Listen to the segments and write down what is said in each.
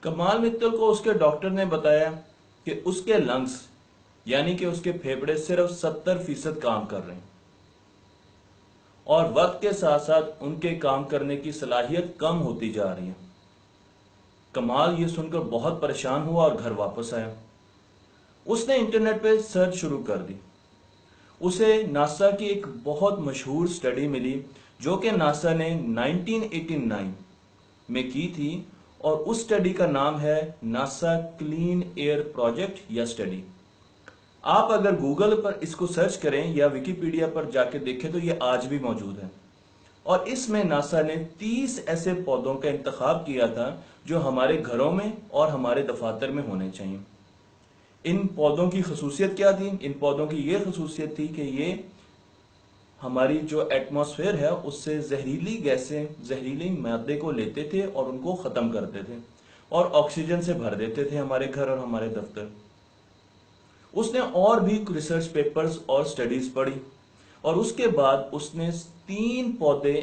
कमाल मित्तल को उसके डॉक्टर ने बताया कि उसके लंग्स यानी कि उसके फेफड़े सिर्फ 70% काम कर रहे हैं और वक्त के साथ साथ उनके काम करने की सलाहियत कम होती जा रही है। कमाल ये सुनकर बहुत परेशान हुआ और घर वापस आया। उसने इंटरनेट पे सर्च शुरू कर दी। उसे नासा की एक बहुत मशहूर स्टडी मिली जो कि नासा ने 1989 में की थी और उस स्टडी का नाम है नासा क्लीन एयर प्रोजेक्ट या स्टडी। आप अगर गूगल पर इसको सर्च करें या विकिपीडिया पर जाके देखें तो ये आज भी मौजूद है और इसमें नासा ने 30 ऐसे पौधों का इंतखाब किया था जो हमारे घरों में और हमारे दफातर में होने चाहिए। इन पौधों की खसूसियत क्या थी? इन पौधों की ये खसूसियत थी कि ये हमारी जो एटमॉस्फेयर है उससे जहरीली गैसें, जहरीली मादे को लेते थे और उनको ख़त्म करते थे और ऑक्सीजन से भर देते थे हमारे घर और हमारे दफ्तर। उसने और भी रिसर्च पेपर्स और स्टडीज पढ़ी और उसके बाद उसने 3 पौधे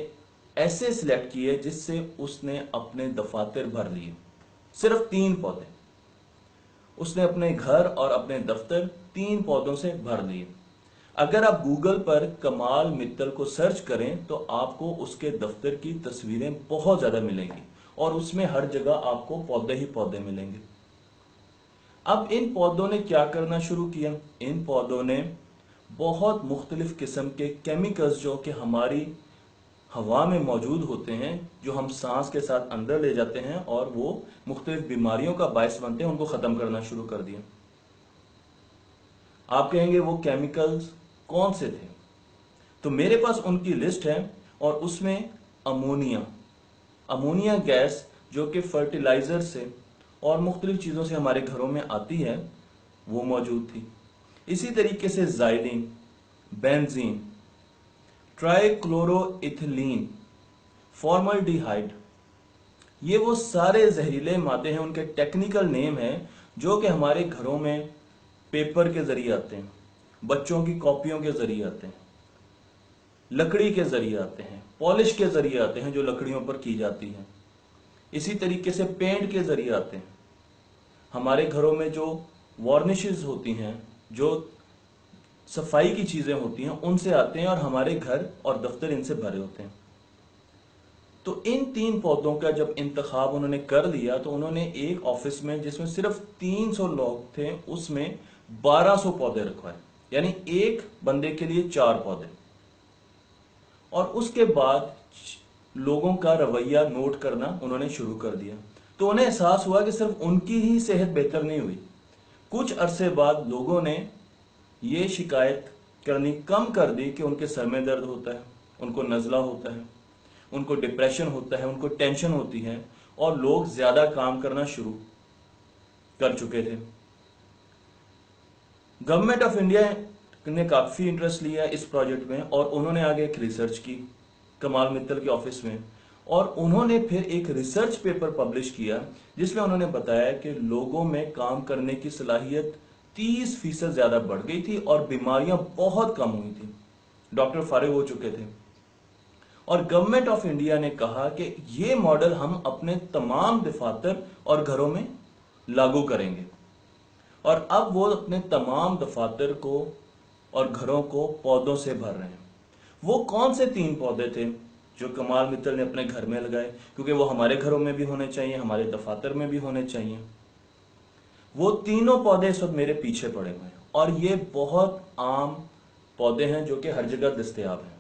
ऐसे सिलेक्ट किए जिससे उसने अपने दफातर भर लिए। सिर्फ 3 पौधे उसने अपने घर और अपने दफ्तर 3 पौधों से भर लिए। अगर आप गूगल पर कमाल मित्तल को सर्च करें तो आपको उसके दफ्तर की तस्वीरें बहुत ज्यादा मिलेंगी और उसमें हर जगह आपको पौधे ही पौधे मिलेंगे। अब इन पौधों ने क्या करना शुरू किया? इन पौधों ने बहुत मुख्तलिफ किस्म के केमिकल्स जो कि हमारी हवा में मौजूद होते हैं, जो हम सांस के साथ अंदर ले जाते हैं और वो मुख्तलिफ बीमारियों का बायस बनते हैं, उनको ख़त्म करना शुरू कर दिया। आप कहेंगे वो केमिकल्स कौन से थे? तो मेरे पास उनकी लिस्ट है और उसमें अमोनिया गैस जो कि फर्टिलाइजर से और मुख्तलिफ चीज़ों से हमारे घरों में आती है वो मौजूद थी। इसी तरीके से ज़ाइलिन, बेंजीन, ट्राइक्लोरोइथिलीन, फॉर्मल्डिहाइड, ये वो सारे जहरीले मादे हैं, उनके टेक्निकल नेम हैं जो कि हमारे घरों में पेपर के जरिए आते हैं, बच्चों की कॉपियों के जरिए आते हैं, लकड़ी के जरिए आते हैं, पॉलिश के जरिए आते हैं जो लकड़ियों पर की जाती है, इसी तरीके से पेंट के जरिए आते हैं। हमारे घरों में जो वार्निशेस होती हैं, जो सफाई की चीजें होती हैं, उनसे आते हैं और हमारे घर और दफ्तर इनसे भरे होते हैं। तो इन 3 पौधों का जब इंतखाब उन्होंने कर लिया तो उन्होंने एक ऑफिस में जिसमें सिर्फ 300 लोग थे उसमें 1200 पौधे रखवाए, यानी एक बंदे के लिए 4 पौधे। और उसके बाद लोगों का रवैया नोट करना उन्होंने शुरू कर दिया। तो उन्हें एहसास हुआ कि सिर्फ उनकी ही सेहत बेहतर नहीं हुई, कुछ अरसे बाद लोगों ने ये शिकायत करनी कम कर दी कि उनके सर में दर्द होता है, उनको नज़ला होता है, उनको डिप्रेशन होता है, उनको टेंशन होती है और लोग ज्यादा काम करना शुरू कर चुके थे। गवर्नमेंट ऑफ इंडिया ने काफी इंटरेस्ट लिया इस प्रोजेक्ट में और उन्होंने आगे एक रिसर्च की कमाल मित्तल के ऑफिस में और उन्होंने फिर एक रिसर्च पेपर पब्लिश किया जिसमें उन्होंने बताया कि लोगों में काम करने की सलाहियत 30% ज्यादा बढ़ गई थी और बीमारियां बहुत कम हुई थी, डॉक्टर फारिग हो चुके थे। और गवर्नमेंट ऑफ इंडिया ने कहा कि ये मॉडल हम अपने तमाम दफातर और घरों में लागू करेंगे। और अब वो अपने तमाम दफातर को और घरों को पौधों से भर रहे हैं। वो कौन से 3 पौधे थे जो कमाल मित्तल ने अपने घर में लगाए, क्योंकि वो हमारे घरों में भी होने चाहिए, हमारे दफातर में भी होने चाहिए। वो तीनों पौधे इस वक्त मेरे पीछे पड़े हुए हैं और ये बहुत आम पौधे हैं जो कि हर जगह दस्तयाब हैं।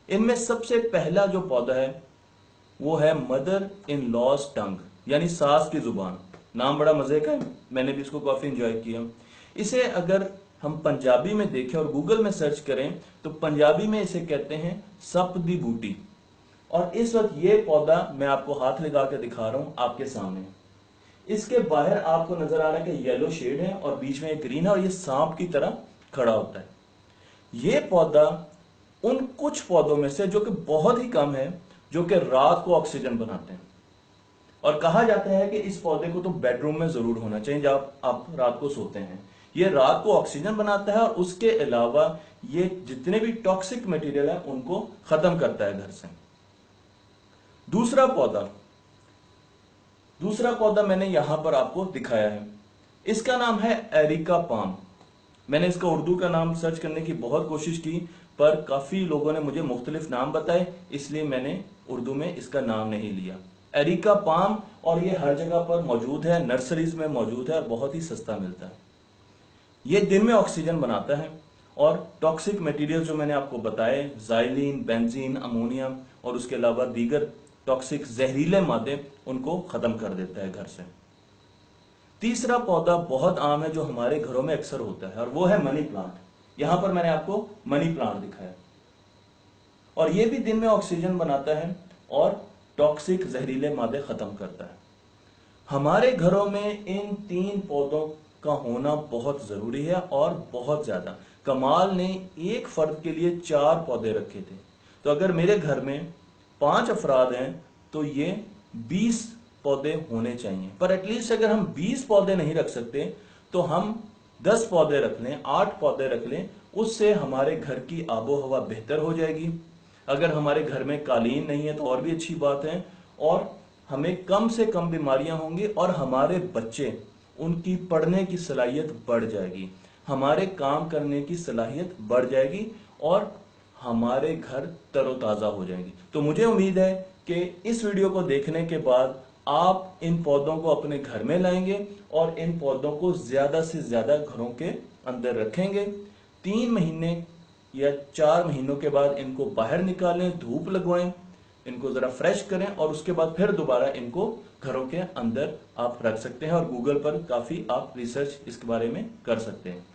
इनमें सबसे पहला जो पौधा है वो है मदर इन लॉज टंग, यानी सास की जुबान। नाम बड़ा मजे का है, मैंने भी इसको काफी एंजॉय किया। इसे अगर हम पंजाबी में देखें और गूगल में सर्च करें तो पंजाबी में इसे कहते हैं सप दी बूटी। और इस वक्त ये पौधा मैं आपको हाथ लगा के दिखा रहा हूं आपके सामने। इसके बाहर आपको नजर आ रहा है कि येलो शेड है और बीच में एक ग्रीन है और ये सांप की तरह खड़ा होता है। ये पौधा उन कुछ पौधों में से जो कि बहुत ही कम है जो कि रात को ऑक्सीजन बनाते हैं और कहा जाता है कि इस पौधे को तो बेडरूम में जरूर होना चाहिए जब आप रात को सोते हैं। ये रात को ऑक्सीजन बनाता है और उसके अलावा ये जितने भी टॉक्सिक मटेरियल है उनको खत्म करता है घर से। दूसरा पौधा दूसरा पौधा मैंने यहां पर आपको दिखाया है, इसका नाम है एरिका पाम। मैंने इसका उर्दू का नाम सर्च करने की बहुत कोशिश की, पर काफी लोगों ने मुझे मुख्तलिफ नाम बताए, इसलिए मैंने उर्दू में इसका नाम नहीं लिया। एरिका पाम, और ये हर जगह पर मौजूद है, नर्सरीज में मौजूद है और बहुत ही सस्ता मिलता है। ये दिन में ऑक्सीजन बनाता है और टॉक्सिक मटेरियल जो मैंने आपको बताए, जाइलिन, बेंजीन, अमोनिया और उसके अलावा दीगर टॉक्सिक जहरीले मादे, उनको खत्म कर देता है घर से। तीसरा पौधा बहुत आम है जो हमारे घरों में अक्सर होता है, और वो है मनी प्लांट। यहां पर मैंने आपको मनी प्लांट दिखाया, और ये भी दिन में ऑक्सीजन बनाता है और टॉक्सिक जहरीले मादे खत्म करता है। हमारे घरों में इन 3 पौधों का होना बहुत जरूरी है, और बहुत ज्यादा। कमाल ने एक फर्द के लिए 4 पौधे रखे थे, तो अगर मेरे घर में 5 अफराद हैं तो ये 20 पौधे होने चाहिए। पर एटलीस्ट अगर हम 20 पौधे नहीं रख सकते तो हम 10 पौधे रख लें, 8 पौधे रख लें, उससे हमारे घर की आबो हवा बेहतर हो जाएगी। अगर हमारे घर में कालीन नहीं है तो और भी अच्छी बात है, और हमें कम से कम बीमारियां होंगी, और हमारे बच्चे, उनकी पढ़ने की सलाहियत बढ़ जाएगी, हमारे काम करने की सलाहियत बढ़ जाएगी, और हमारे घर तरोताजा हो जाएंगे। तो मुझे उम्मीद है कि इस वीडियो को देखने के बाद आप इन पौधों को अपने घर में लाएंगे और इन पौधों को ज्यादा से ज्यादा घरों के अंदर रखेंगे। 3 महीने या 4 महीनों के बाद इनको बाहर निकालें, धूप लगवाएं, इनको जरा फ्रेश करें, और उसके बाद फिर दोबारा इनको घरों के अंदर आप रख सकते हैं। और गूगल पर काफी आप रिसर्च इसके बारे में कर सकते हैं।